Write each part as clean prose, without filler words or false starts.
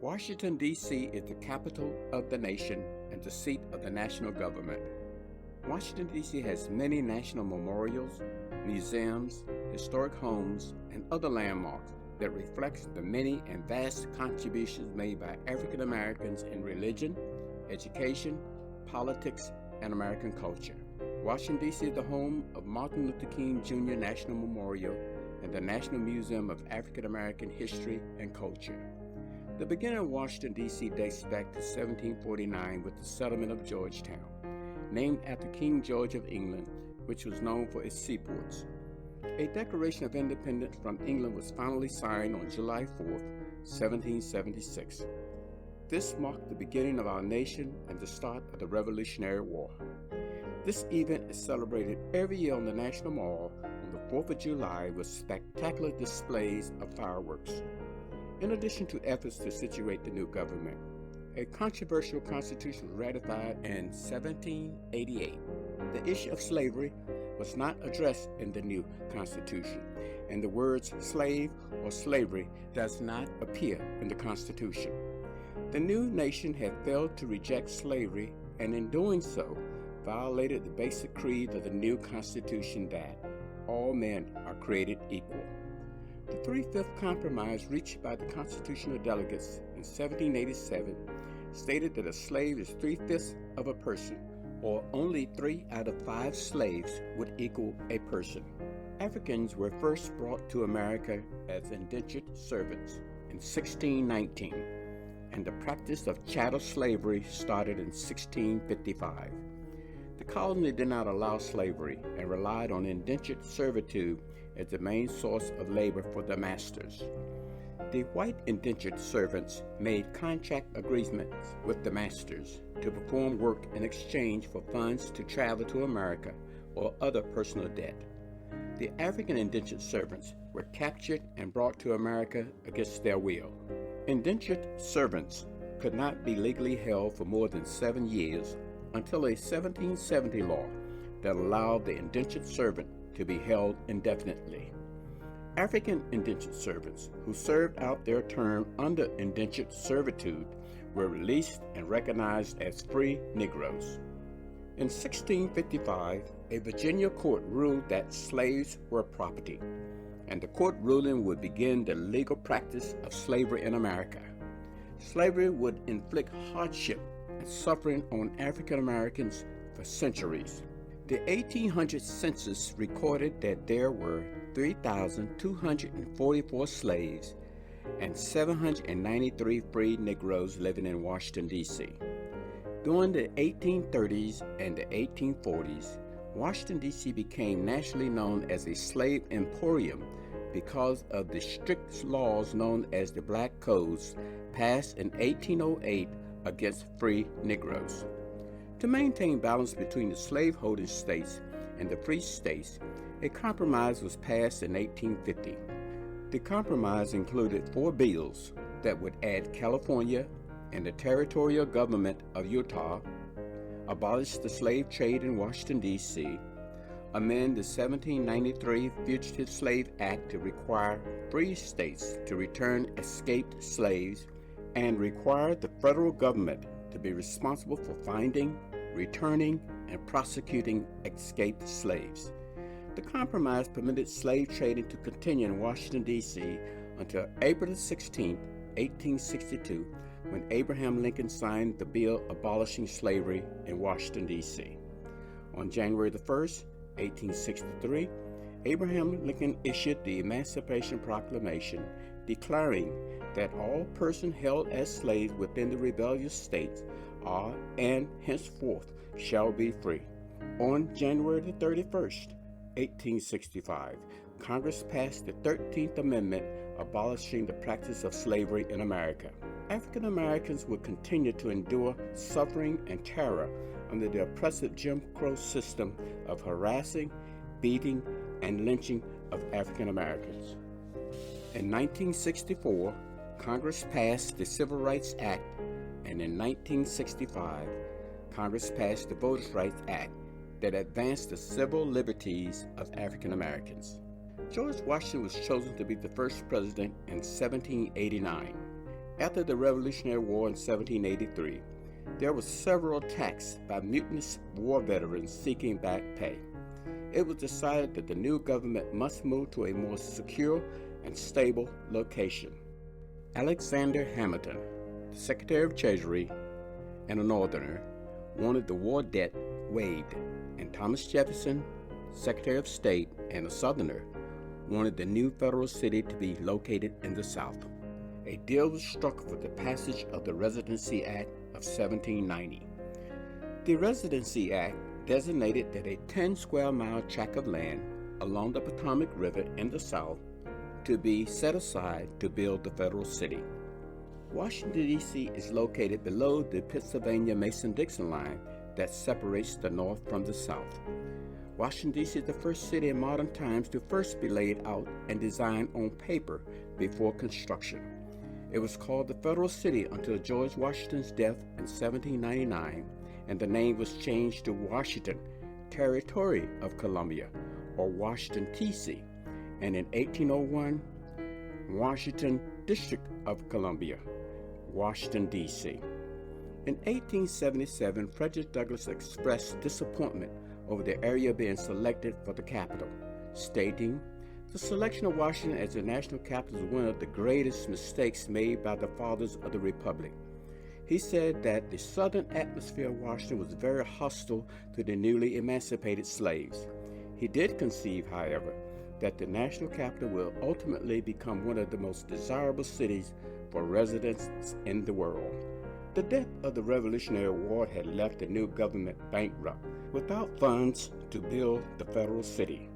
Washington, D.C. is the capital of the nation and the seat of the national government. Washington, D.C. has many national memorials, museums, historic homes, and other landmarks that reflect the many and vast contributions made by African Americans in religion, education, politics, and American culture. Washington, D.C. is the home of Martin Luther King Jr. National Memorial and the National Museum of African American History and Culture. The beginning of Washington, D.C. dates back to 1749 with the settlement of Georgetown, named after King George of England, which was known for its seaports. A Declaration of Independence from England was finally signed on July 4, 1776. This marked the beginning of our nation and the start of the Revolutionary War. This event is celebrated every year on the National Mall on the 4th of July with spectacular displays of fireworks. In addition to efforts to situate the new government, a controversial constitution was ratified in 1788. The issue of slavery was not addressed in the new constitution, and the words slave or slavery does not appear in the constitution. The new nation had failed to reject slavery, and in doing so, violated the basic creed of the new constitution that all men are created equal. The 3/5 compromise reached by the constitutional delegates in 1787 stated that a slave is 3/5 of a person, or only 3 out of 5 slaves would equal a person. Africans were first brought to America as indentured servants in 1619, and the practice of chattel slavery started in 1655. The colony did not allow slavery and relied on indentured servitude as the main source of labor for the masters. The white indentured servants made contract agreements with the masters to perform work in exchange for funds to travel to America or other personal debt. The African indentured servants were captured and brought to America against their will. Indentured servants could not be legally held for more than 7 years until a 1770 law that allowed the indentured servant to be held indefinitely. African indentured servants who served out their term under indentured servitude were released and recognized as free Negroes. In 1655, a Virginia court ruled that slaves were property, and the court ruling would begin the legal practice of slavery in America. Slavery would inflict hardship and suffering on African Americans for centuries. The 1800 census recorded that there were 3,244 slaves and 793 free Negroes living in Washington, D.C. During the 1830s and the 1840s, Washington, D.C. became nationally known as a slave emporium because of the strict laws known as the Black Codes passed in 1808 against free Negroes. To maintain balance between the slave-holding states and the free states, a compromise was passed in 1850. The compromise included 4 bills that would add California and the territorial government of Utah, abolish the slave trade in Washington, D.C., amend the 1793 Fugitive Slave Act to require free states to return escaped slaves, and require the federal government to be responsible for finding, returning, and prosecuting escaped slaves. The compromise permitted slave trading to continue in Washington, D.C. until April 16, 1862, when Abraham Lincoln signed the bill abolishing slavery in Washington, D.C. On January 1, 1863, Abraham Lincoln issued the Emancipation Proclamation declaring that all persons held as slaves within the rebellious states are and henceforth shall be free. On January 31st, 1865, Congress passed the 13th Amendment abolishing the practice of slavery in America. African Americans would continue to endure suffering and terror under the oppressive Jim Crow system of harassing, beating, and lynching of African Americans. In 1964, Congress passed the Civil Rights Act, and in 1965, Congress passed the Voting Rights Act that advanced the civil liberties of African Americans. George Washington was chosen to be the first president in 1789. After the Revolutionary War in 1783, there were several attacks by mutinous war veterans seeking back pay. It was decided that the new government must move to a more secure and stable location. Alexander Hamilton, the Secretary of Treasury and a Northerner, wanted the war debt waived, and Thomas Jefferson, Secretary of State and a Southerner, wanted the new federal city to be located in the South. A deal was struck for the passage of the Residency Act of 1790. The Residency Act designated that a 10-square-mile tract of land along the Potomac River in the South to be set aside to build the federal city. Washington, D.C. is located below the Pennsylvania Mason-Dixon line that separates the North from the South. Washington, D.C. is the first city in modern times to first be laid out and designed on paper before construction. It was called the Federal City until George Washington's death in 1799, and the name was changed to Washington, Territory of Columbia, or Washington, D.C., and in 1801, Washington, District of Columbia, Washington, D.C. In 1877, Frederick Douglass expressed disappointment over the area being selected for the capital, stating, "The selection of Washington as the national capital is one of the greatest mistakes made by the fathers of the Republic." He said that the southern atmosphere of Washington was very hostile to the newly emancipated slaves. He did conceive, however, that the national capital will ultimately become one of the most desirable cities for residents in the world. The death of the Revolutionary War had left the new government bankrupt, without funds to build the federal city.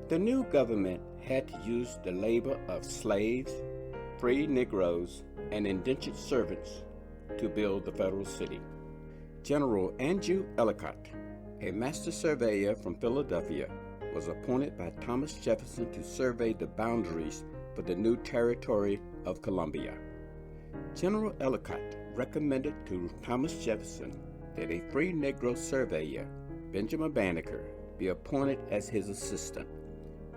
The new government had to use the labor of slaves, free Negroes, and indentured servants to build the federal city. General Andrew Ellicott, a master surveyor from Philadelphia, was appointed by Thomas Jefferson to survey the boundaries for the new territory of Columbia. General Ellicott recommended to Thomas Jefferson that a free Negro surveyor, Benjamin Banneker, be appointed as his assistant.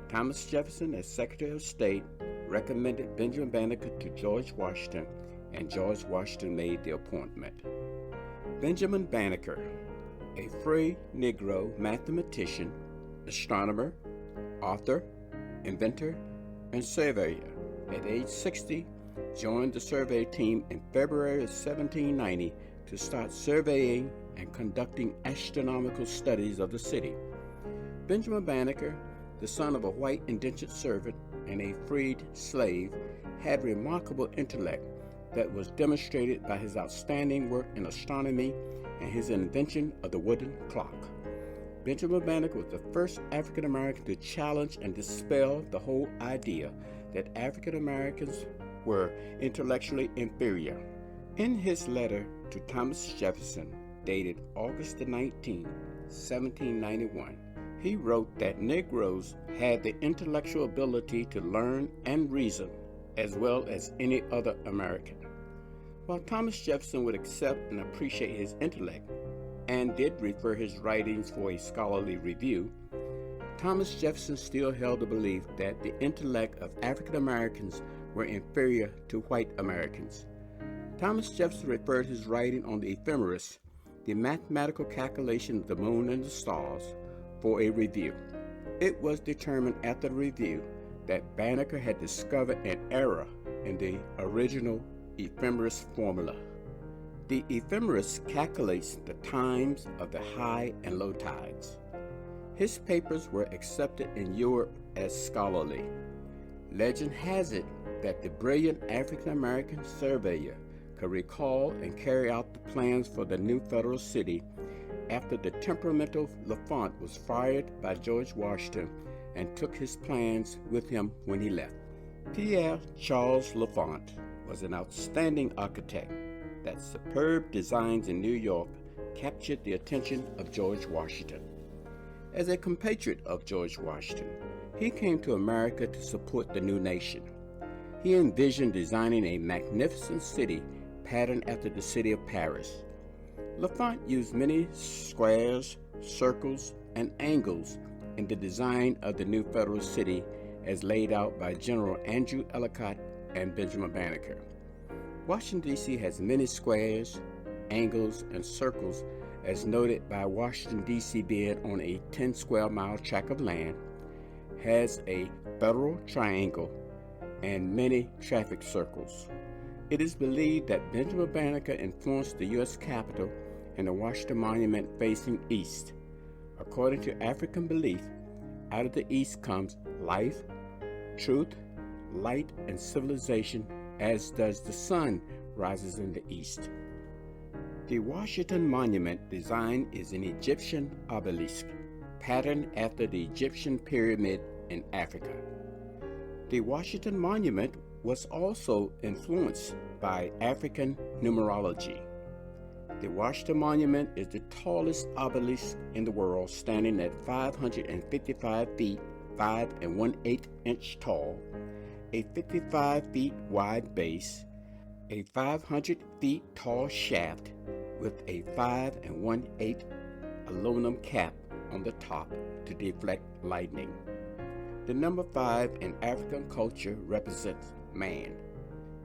Thomas Jefferson, as Secretary of State, recommended Benjamin Banneker to George Washington, and George Washington made the appointment. Benjamin Banneker, a free Negro mathematician, astronomer, author, inventor, and surveyor, at age 60, joined the survey team in February of 1790 to start surveying and conducting astronomical studies of the city. Benjamin Banneker, the son of a white indentured servant and a freed slave, had remarkable intellect that was demonstrated by his outstanding work in astronomy and his invention of the wooden clock. Benjamin Banneker was the first African American to challenge and dispel the whole idea that African Americans were intellectually inferior. In his letter to Thomas Jefferson, dated August 19, 1791, he wrote that Negroes had the intellectual ability to learn and reason as well as any other American. While Thomas Jefferson would accept and appreciate his intellect and did refer his writings for a scholarly review, Thomas Jefferson still held the belief that the intellect of African Americans were inferior to white Americans. Thomas Jefferson referred his writing on the ephemeris, the mathematical calculation of the moon and the stars, for a review. It was determined after the review that Banneker had discovered an error in the original ephemeris formula. The ephemeris calculates the times of the high and low tides. His papers were accepted in Europe as scholarly. Legend has it that the brilliant African-American surveyor could recall and carry out the plans for the new federal city after the temperamental L'Enfant was fired by George Washington and took his plans with him when he left. Pierre Charles L'Enfant was an outstanding architect that superb designs in New York captured the attention of George Washington. As a compatriot of George Washington, he came to America to support the new nation. He envisioned designing a magnificent city patterned after the city of Paris. L'Enfant used many squares, circles, and angles in the design of the new federal city as laid out by General Andrew Ellicott and Benjamin Banneker. Washington, D.C. has many squares, angles, and circles, as noted by Washington, D.C. being on a 10 square mile tract of land, has a federal triangle, and many traffic circles. It is believed that Benjamin Banneker influenced the U.S. Capitol and the Washington Monument facing east. According to African belief, out of the east comes life, truth, light, and civilization, as does the sun rises in the east. The Washington Monument design is an Egyptian obelisk, patterned after the Egyptian pyramid in Africa. The Washington Monument was also influenced by African numerology. The Washington Monument is the tallest obelisk in the world, standing at 555 feet, 5 1/8 inch tall, a 55 feet wide base, a 500 feet tall shaft with a 5 1/8 aluminum cap on the top to deflect lightning. The number 5 in African culture represents man.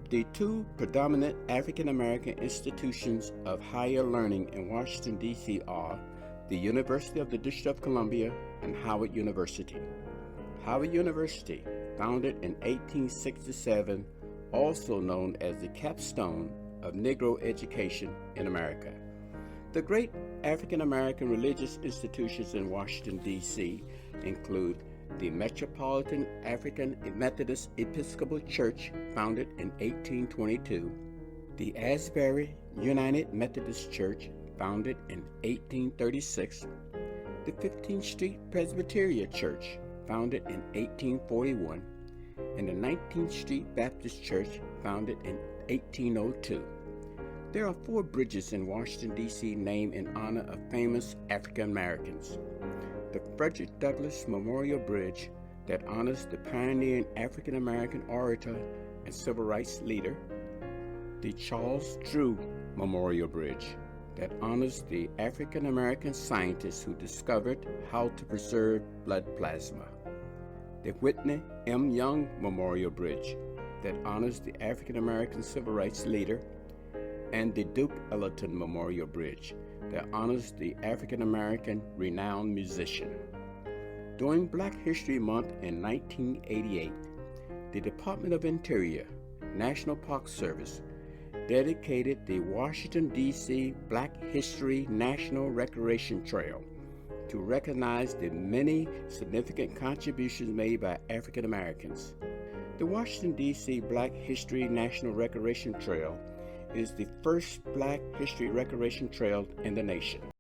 The two predominant African American institutions of higher learning in Washington, D.C. are the University of the District of Columbia and Howard University. Howard University, founded in 1867, also known as the capstone of Negro education in America. The great African American religious institutions in Washington, D.C. include the Metropolitan African Methodist Episcopal Church, founded in 1822, the Asbury United Methodist Church, founded in 1836, the 15th Street Presbyterian Church, founded in 1841, and the 19th Street Baptist Church, founded in 1802. There are 4 bridges in Washington, D.C. named in honor of famous African Americans. The Frederick Douglass Memorial Bridge, that honors the pioneering African American orator and civil rights leader. The Charles Drew Memorial Bridge, that honors the African American scientist who discovered how to preserve blood plasma. The Whitney M. Young Memorial Bridge, that honors the African American civil rights leader. And the Duke Ellington Memorial Bridge, that honors the African American renowned musician. During Black History Month in 1988, the Department of Interior, National Park Service, dedicated the Washington, D.C. Black History National Recreation Trail to recognize the many significant contributions made by African Americans. The Washington, D.C. Black History National Recreation Trail is the first Black History Recreation Trail in the nation.